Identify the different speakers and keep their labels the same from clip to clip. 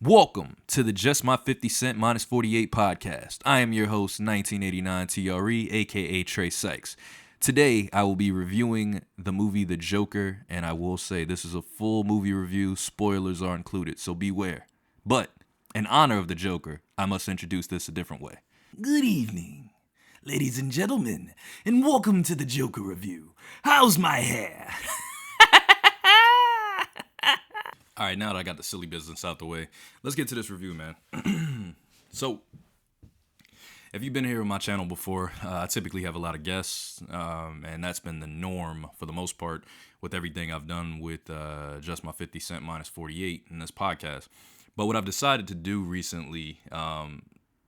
Speaker 1: Welcome to the Just My 50 Cent Minus 48 podcast. I am your host, 1989 TRE, aka Trey Sykes. Today, I will be reviewing the movie The Joker, and I will say this is a full movie review. Spoilers are included, so beware. But, in honor of The Joker, I must introduce this a different way.
Speaker 2: Good evening, ladies and gentlemen, and welcome to the Joker review. How's my hair?
Speaker 1: All right, now that I got the silly business out the way, let's get to this review, man. So, if you've been here on my channel before, I typically have a lot of guests, and that's been the norm for the most part with everything I've done with Just My 50 Cent Minus 48 in this podcast. But what I've decided to do recently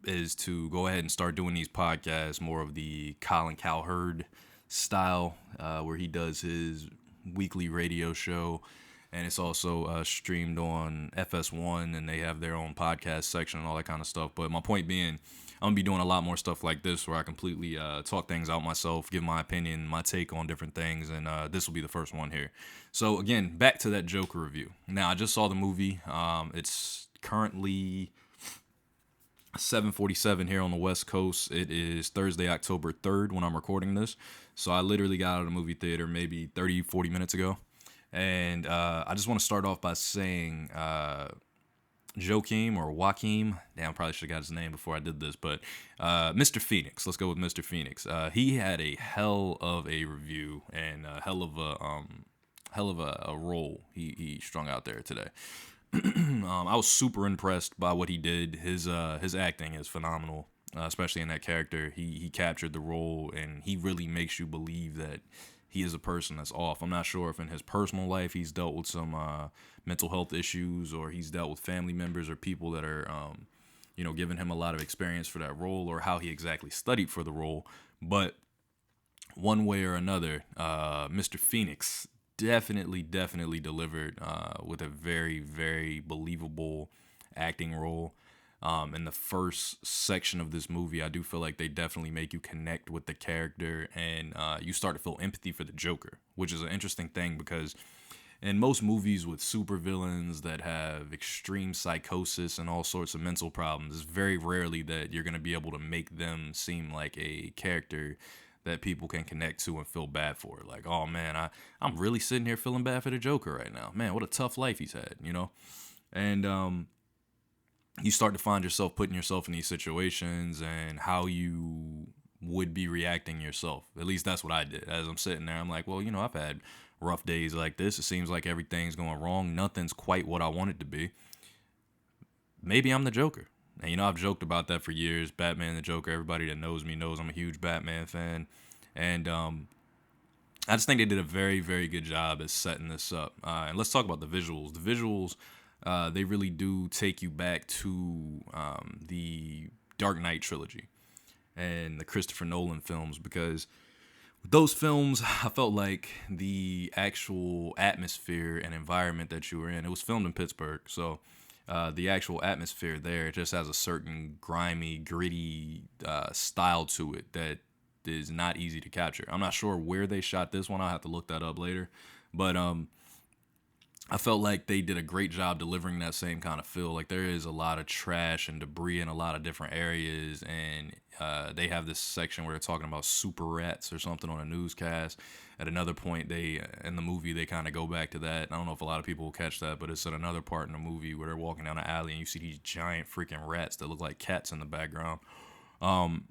Speaker 1: is to go ahead and start doing these podcasts more of the Colin Cowherd style, where he does his weekly radio show. And it's also streamed on FS1, and they have their own podcast section and all that kind of stuff. But my point being, I'm going to be doing a lot more stuff like this where I completely talk things out myself, give my opinion, my take on different things, and this will be the first one here. So, again, back to that Joker review. Now, I just saw the movie. It's currently 7:47 here on the West Coast. It is Thursday, October 3rd when I'm recording this. So I literally got out of the movie theater maybe 30, 40 minutes ago. And I just want to start off by saying Joaquin, damn, I probably should have got his name before I did this, but Mr. Phoenix, let's go with Mr. Phoenix. He had a hell of a review and a hell of a role he strung out there today. I was super impressed by what he did. His acting is phenomenal, especially in that character. He captured the role, and he really makes you believe that he is a person that's off. I'm not sure if in his personal life he's dealt with some mental health issues, or he's dealt with family members or people that are, giving him a lot of experience for that role, or how he exactly studied for the role. But one way or another, Mr. Phoenix definitely delivered with a very, very believable acting role. In the first section of this movie, I do feel like they definitely make you connect with the character, and you start to feel empathy for the Joker, which is an interesting thing because in most movies with supervillains that have extreme psychosis and all sorts of mental problems, it's very rarely that you're going to be able to make them seem like a character that people can connect to and feel bad for. Like, oh man, I'm really sitting here feeling bad for the Joker right now. Man, what a tough life he's had, And you start to find yourself putting yourself in these situations and how you would be reacting yourself. At least that's what I did. As I'm sitting there, I'm like, well, I've had rough days like this. It seems like everything's going wrong. Nothing's quite what I want it to be. Maybe I'm the Joker. And, I've joked about that for years. Batman, the Joker, everybody that knows me knows I'm a huge Batman fan. And I just think they did a very, very good job at setting this up. And let's talk about the visuals. The visuals, they really do take you back to the Dark Knight trilogy and the Christopher Nolan films, because with those films, I felt like the actual atmosphere and environment that you were in, it was filmed in Pittsburgh, so the actual atmosphere there just has a certain grimy, gritty style to it that is not easy to capture. I'm not sure where they shot this one. I'll have to look that up later, but I felt like they did a great job delivering that same kind of feel. Like, there is a lot of trash and debris in a lot of different areas, and they have this section where they're talking about super rats or something on a newscast. At another point, in the movie, they kind of go back to that. I don't know if a lot of people will catch that, but it's at another part in the movie where they're walking down an alley and you see these giant freaking rats that look like cats in the background.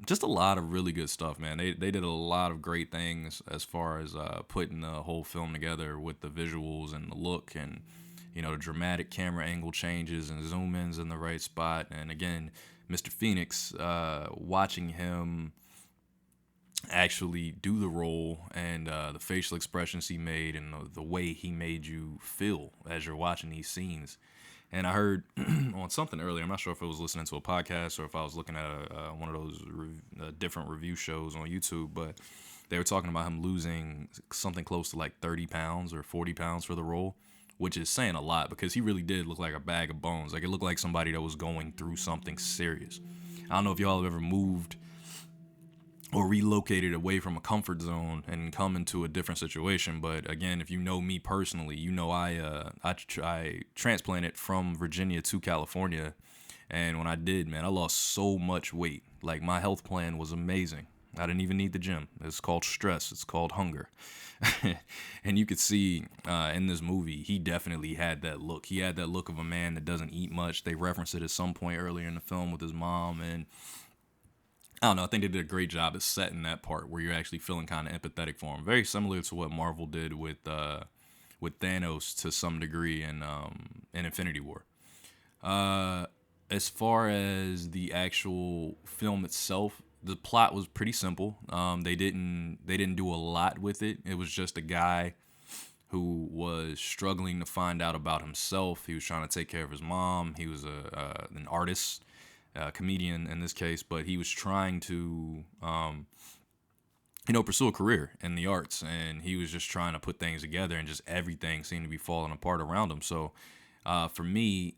Speaker 1: Just a lot of really good stuff, man. They did a lot of great things as far as putting the whole film together with the visuals and the look, and the dramatic camera angle changes and zoom ins in the right spot. And again, Mr. Phoenix, watching him actually do the role, and the facial expressions he made, and the way he made you feel as you're watching these scenes. And I heard on something earlier, I'm not sure if I was listening to a podcast or if I was looking at one of those different review shows on YouTube, but they were talking about him losing something close to like 30 pounds or 40 pounds for the role, which is saying a lot because he really did look like a bag of bones. Like, it looked like somebody that was going through something serious. I don't know if y'all have ever moved or relocated away from a comfort zone and come into a different situation. But again, if you know me personally, you know I transplanted from Virginia to California, and when I did, man, I lost so much weight. Like, my health plan was amazing. I didn't even need the gym. It's called stress. It's called hunger. And you could see in this movie, he definitely had that look. He had that look of a man that doesn't eat much. They reference it at some point earlier in the film with his mom, and I don't know. I think they did a great job of setting that part where you're actually feeling kind of empathetic for him. Very similar to what Marvel did with Thanos to some degree in Infinity War. As far as the actual film itself, the plot was pretty simple. They didn't do a lot with it. It was just a guy who was struggling to find out about himself. He was trying to take care of his mom. He was an artist, comedian in this case, but he was trying to pursue a career in the arts, and he was just trying to put things together, and just everything seemed to be falling apart around him. So for me,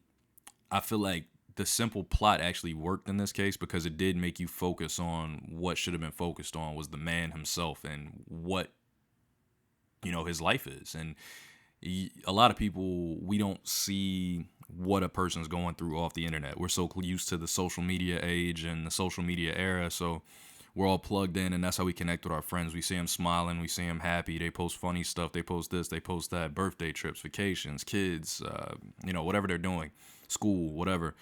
Speaker 1: I feel like the simple plot actually worked in this case because it did make you focus on what should have been focused on, was the man himself and what his life is. And a lot of people, we don't see what a person's going through off the internet. We're so used to the social media age and the social media era, so we're all plugged in, and that's how we connect with our friends. We see them smiling, we see them happy, they post funny stuff, they post this, they post that, birthday trips, vacations, kids, whatever they're doing, school, whatever.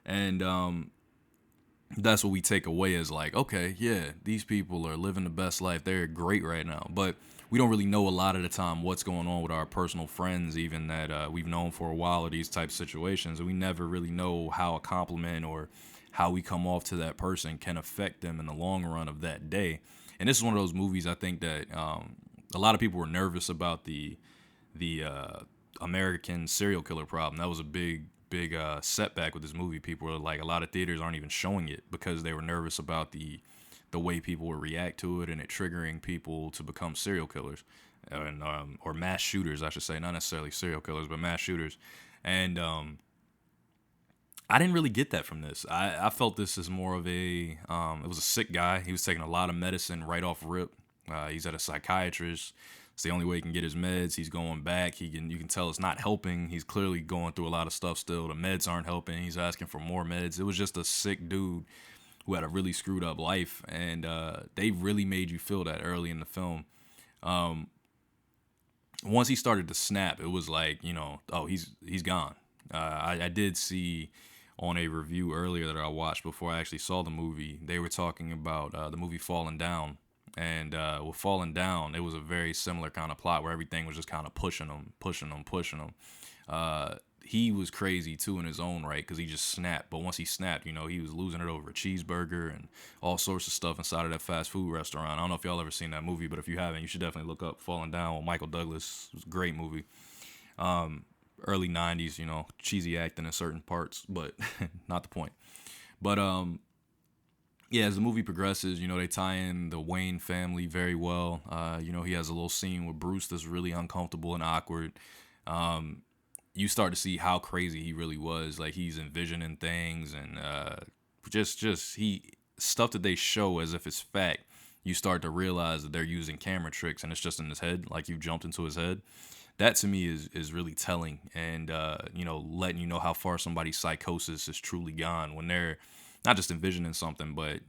Speaker 1: And that's what we take away as like, okay, yeah, these people are living the best life, they're great right now. But we don't really know a lot of the time what's going on with our personal friends, even that we've known for a while of these types of situations. And we never really know how a compliment or how we come off to that person can affect them in the long run of that day. And this is one of those movies, I think, that a lot of people were nervous about the American serial killer problem. That was a big setback with this movie. People were like, a lot of theaters aren't even showing it because they were nervous about the way people would react to it and it triggering people to become serial killers and or mass shooters, I should say, not necessarily serial killers, but mass shooters. And I didn't really get that from this. I felt this is more of it was a sick guy. He was taking a lot of medicine right off rip. He's at a psychiatrist. It's the only way he can get his meds. He's going back. You can tell it's not helping. He's clearly going through a lot of stuff still. The meds aren't helping. He's asking for more meds. It was just a sick dude who had a really screwed up life, and they really made you feel that early in the film. Once he started to snap, it was like, oh, he's gone. I did see on a review earlier that I watched before I actually saw the movie, they were talking about the movie Falling Down. And with Falling Down, it was a very similar kind of plot where everything was just kind of pushing him. He was crazy too in his own right because he just snapped. But once he snapped, he was losing it over a cheeseburger and all sorts of stuff inside of that fast food restaurant. I don't know if y'all ever seen that movie, but if you haven't, you should definitely look up Falling Down with Michael Douglas. It was a great movie. Early 90s, cheesy acting in certain parts, but not the point. But yeah, as the movie progresses, they tie in the Wayne family very well. He has a little scene with Bruce that's really uncomfortable and awkward. You start to see how crazy he really was. Like, he's envisioning things and just stuff that they show as if it's fact. You start to realize that they're using camera tricks and it's just in his head, like you've jumped into his head. That to me is really telling, and letting you know how far somebody's psychosis is truly gone when they're not just envisioning something, but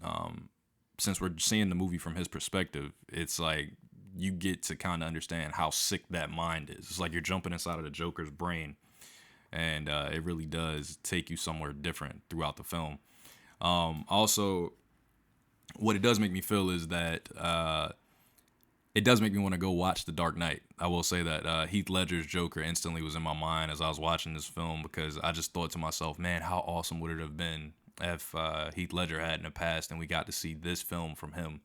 Speaker 1: since we're seeing the movie from his perspective, it's like you get to kind of understand how sick that mind is. It's like you're jumping inside of the Joker's brain, and it really does take you somewhere different throughout the film. Also, what it does make me feel is that it does make me want to go watch The Dark Knight. I will say that Heath Ledger's Joker instantly was in my mind as I was watching this film, because I just thought to myself, man, how awesome would it have been if Heath Ledger had in the past and we got to see this film from him.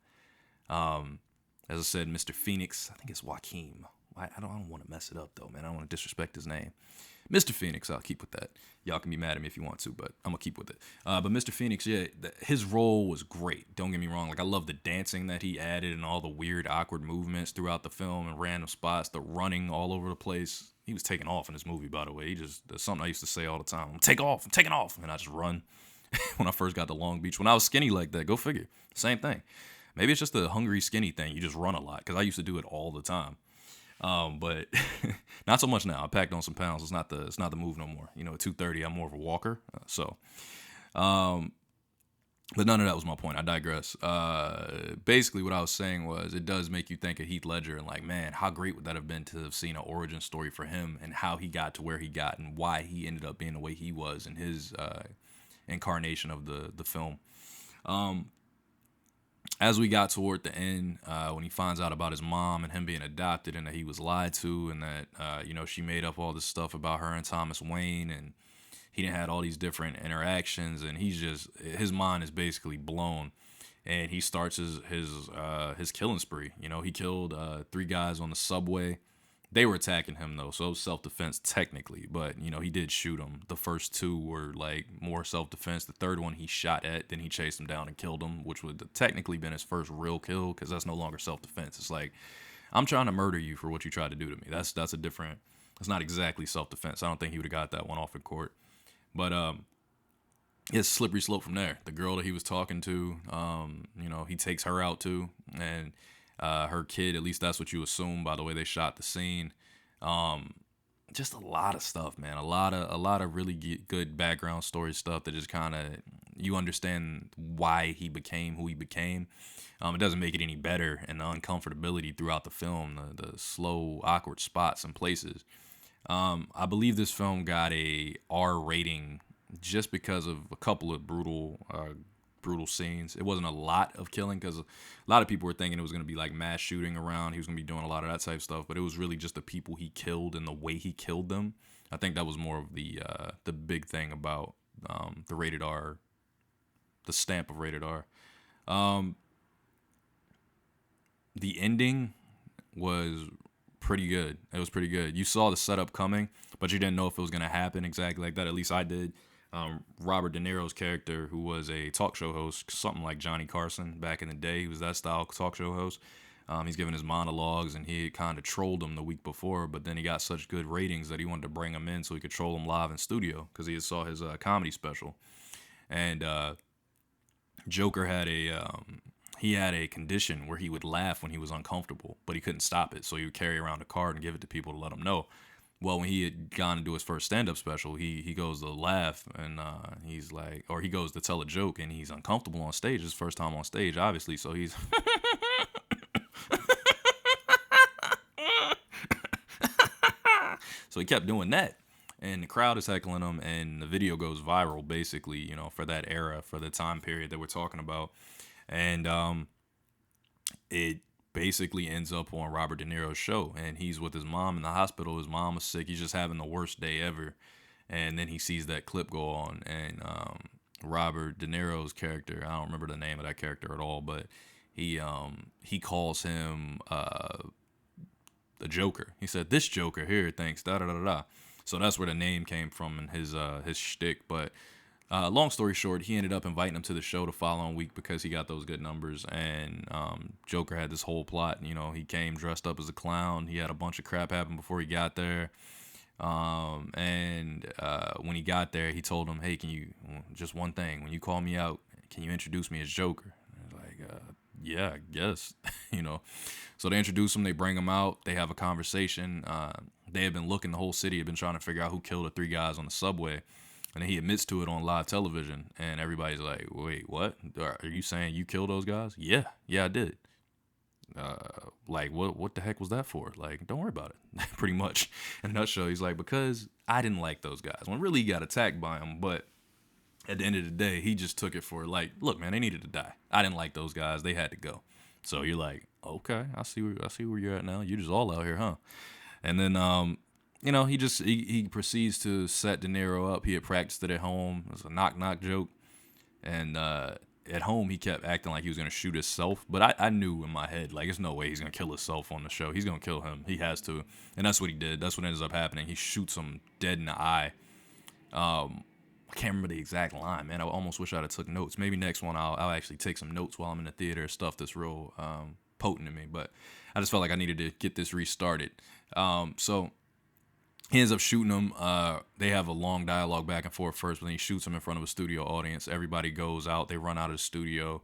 Speaker 1: As I said, Mr. Phoenix, I think it's Joaquin. I don't want to mess it up, though, man. I don't want to disrespect his name. Mr. Phoenix, I'll keep with that. Y'all can be mad at me if you want to, but I'm going to keep with it. But Mr. Phoenix, yeah, his role was great. Don't get me wrong. Like, I love the dancing that he added and all the weird, awkward movements throughout the film and random spots, the running all over the place. He was taking off in this movie, by the way. That's something I used to say all the time. I'm taking off. And I just run. When I first got to Long Beach. When I was skinny like that, go figure. Same thing. Maybe it's just the hungry, skinny thing. You just run a lot because I used to do it all the time. But not so much now. I packed on some pounds. It's not the move no more. At 230, I'm more of a walker. But none of that was my point. I digress. Basically, what I was saying was it does make you think of Heath Ledger and like, man, how great would that have been to have seen an origin story for him and how he got to where he got and why he ended up being the way he was in his incarnation of the film. As we got toward the end, when he finds out about his mom and him being adopted and that he was lied to and that, she made up all this stuff about her and Thomas Wayne and he didn't had all these different interactions and his mind is basically blown and he starts his killing spree. He killed 3 guys on the subway. They were attacking him though, so it was self-defense technically, but he did shoot them. The first 2 were like more self-defense. The third one he shot at, then he chased him down and killed him, which would have technically been his first real kill because that's no longer self-defense. It's like, I'm trying to murder you for what you tried to do to me. That's a different, it's not exactly self-defense. I don't think he would have got that one off in court. But it's slippery slope from there. The girl that he was talking to, he takes her out too, and her kid, at least that's what you assume by the way they shot the scene. Just a lot of stuff, man. A lot of really good background story stuff that just kind of you understand why he became who he became. It doesn't make it any better, and the uncomfortability throughout the film, the slow, awkward spots and places. I believe this film got a R rating just because of a couple of brutal scenes. It wasn't a lot of killing because a lot of people were thinking it was going to be like mass shooting around. He was going to be doing a lot of that type of stuff, but it was really just the people he killed and the way he killed them. I think that was more of the big thing about the rated R, the stamp of rated R. The ending was pretty good. It was pretty good. You saw the setup coming, but you didn't know if it was going to happen exactly like that. At least I did. Robert De Niro's character, who was a talk show host, something like Johnny Carson back in the day, he was that style talk show host. He's giving his monologues, and he kind of trolled him the week before, but then he got such good ratings that he wanted to bring him in so he could troll him live in studio because he saw his comedy special. And Joker had a condition where he would laugh when he was uncomfortable, but he couldn't stop it, so he would carry around a card and give it to people to let them know. Well, when he had gone to do his first stand-up special, he goes to laugh, and he's like, or he goes to tell a joke, and he's uncomfortable on stage. His first time on stage, obviously, so he's so he kept doing that, and the crowd is heckling him, and the video goes viral, basically, for that era, for the time period that we're talking about, and it basically ends up on Robert De Niro's show, and he's with his mom in the hospital. His mom was sick. He's just having the worst day ever, and then he sees that clip go on, and Robert De Niro's character, I don't remember the name of that character at all, but he calls him the Joker. He said, "This Joker here thinks da da da da." So that's where the name came from in his shtick. But long story short, he ended up inviting him to the show the following week because he got those good numbers. And Joker had this whole plot. He came dressed up as a clown. He had a bunch of crap happen before he got there. And when he got there, he told him, "Hey, can you, just one thing, when you call me out, can you introduce me as Joker?" And I was like, yeah, I guess, So they introduce him, they bring him out, they have a conversation. They had been looking, the whole city had been trying to figure out who killed the 3 guys on the subway. And then he admits to it on live television, and everybody's like, "Wait, what? Are you saying you killed those guys?" Yeah, I did. Like, what the heck was that for? Like, don't worry about it. Pretty much, in a nutshell, he's like, because I didn't like those guys. When really he got attacked by them, but at the end of the day, he just took it for like, look, man, they needed to die. I didn't like those guys. They had to go. So you're like, okay, I see where you're at now. You're just all out here, huh? And then, he proceeds to set De Niro up. He had practiced it at home. It was a knock-knock joke. And at home, he kept acting like he was going to shoot himself. But I knew in my head, like, there's no way he's going to kill himself on the show. He's going to kill him. He has to. And that's what he did. That's what ends up happening. He shoots him dead in the eye. I can't remember the exact line, man. I almost wish I'd have took notes. Maybe next one I'll actually take some notes while I'm in the theater, stuff that's real potent to me. But I just felt like I needed to get this restarted. So he ends up shooting him. They have a long dialogue back and forth first, but then he shoots him in front of a studio audience. Everybody goes out. They run out of the studio.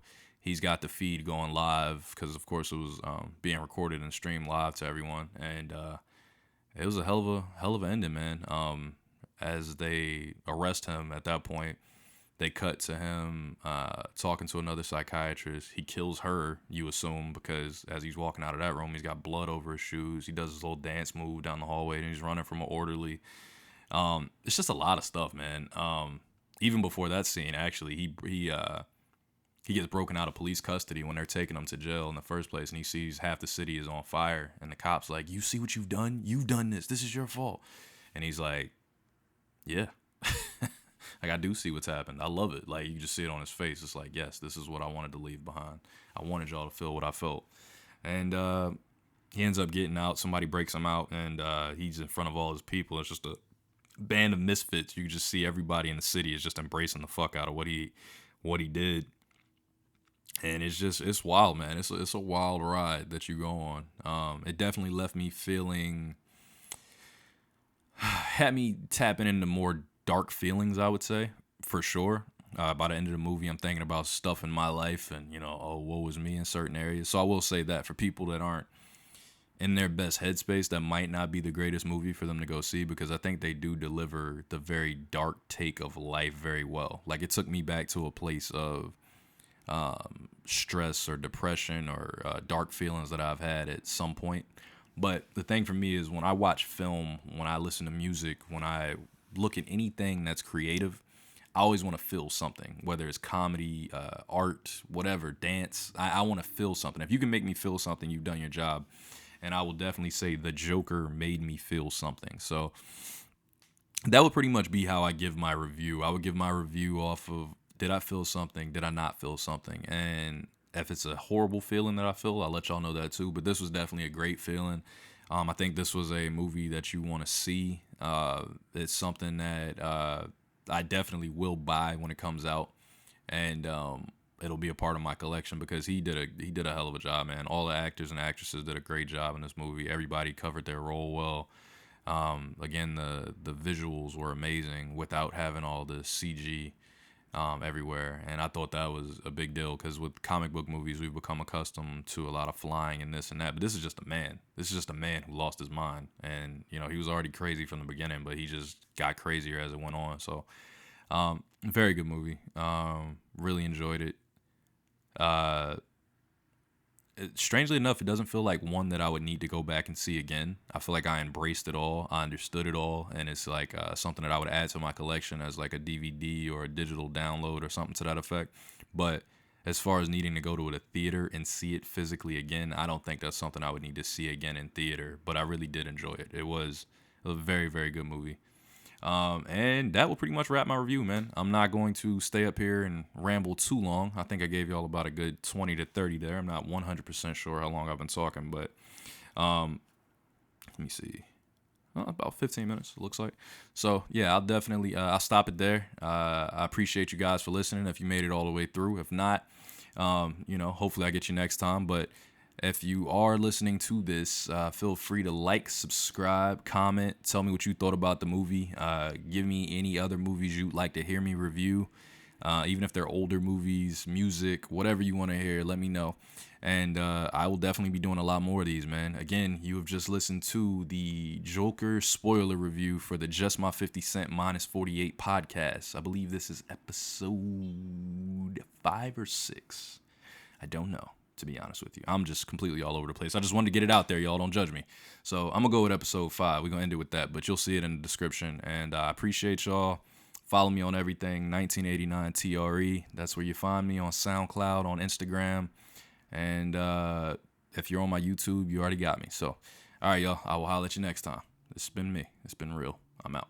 Speaker 1: he's got the feed going live because, of course, it was being recorded and streamed live to everyone. And it was a hell of an ending, man. As they arrest him at that point, they cut to him talking to another psychiatrist. He kills her, you assume, because as he's walking out of that room, he's got blood over his shoes. He does his little dance move down the hallway, and he's running from an orderly. It's just a lot of stuff, man. Even before that scene, actually, he gets broken out of police custody when they're taking him to jail in the first place, and he sees half the city is on fire, and the cops like, "You see what you've done? You've done this. This is your fault." And he's like, "Yeah." Like, I do see what's happened. I love it. Like, you just see it on his face. It's like, yes, this is what I wanted to leave behind. I wanted y'all to feel what I felt. And he ends up getting out. Somebody breaks him out, and he's in front of all his people. It's just a band of misfits. You just see everybody in the city is just embracing the fuck out of what he did. And it's wild, man. It's a wild ride that you go on. It definitely left me feeling, had me tapping into more dark feelings, I would say, for sure. By the end of the movie, I'm thinking about stuff in my life and, oh, woe was me in certain areas. So I will say that for people that aren't in their best headspace, that might not be the greatest movie for them to go see, because I think they do deliver the very dark take of life very well. Like, it took me back to a place of stress or depression or dark feelings that I've had at some point. But the thing for me is, when I watch film, when I listen to music, when I look at anything that's creative, I always want to feel something, whether it's comedy, art, whatever, dance. I want to feel something. If you can make me feel something, you've done your job. And I will definitely say The Joker made me feel something. So that would pretty much be how I give my review. I would give my review off of, did I feel something? Did I not feel something? And if it's a horrible feeling that I feel, I'll let y'all know that too. But this was definitely a great feeling. I think this was a movie that you want to see. It's something that I definitely will buy when it comes out, and it'll be a part of my collection, because he did a hell of a job, man. All the actors and actresses did a great job in this movie. Everybody covered their role well. Again, the visuals were amazing without having all the CG everywhere, and I thought that was a big deal, because with comic book movies, we've become accustomed to a lot of flying and this and that, but this is just a man. This is just a man who lost his mind, and he was already crazy from the beginning, but he just got crazier as it went on. So very good movie. Really enjoyed it. Strangely enough, it doesn't feel like one that I would need to go back and see again. I feel like I embraced it all, I understood it all, and it's like something that I would add to my collection as like a DVD or a digital download or something to that effect. But as far as needing to go to a theater and see it physically again, I don't think that's something I would need to see again in theater. But I really did enjoy it. It was a very, very good movie. And that will pretty much wrap my review, man. I'm not going to stay up here and ramble too long. I think I gave y'all about a good 20 to 30 there. I'm not 100% sure how long I've been talking, but let me see. About 15 minutes, it looks like. So, yeah, I'll definitely I'll stop it there. I appreciate you guys for listening if you made it all the way through. If not, hopefully I get you next time. But if you are listening to this, feel free to like, subscribe, comment, tell me what you thought about the movie. Give me any other movies you'd like to hear me review, even if they're older movies, music, whatever you want to hear, let me know. And I will definitely be doing a lot more of these, man. Again, you have just listened to the Joker spoiler review for the Just My 50 Cent Minus 48 podcast. I believe this is episode 5 or 6. I don't know, to be honest with you. I'm just completely all over the place. I just wanted to get it out there, y'all. Don't judge me. So I'm going to go with episode 5. We're going to end it with that, but you'll see it in the description. And I appreciate y'all. Follow me on everything, 1989 TRE. That's where you find me, on SoundCloud, on Instagram. And if you're on my YouTube, you already got me. So, all right, y'all. I will holler at you next time. This has been me. It's been real. I'm out.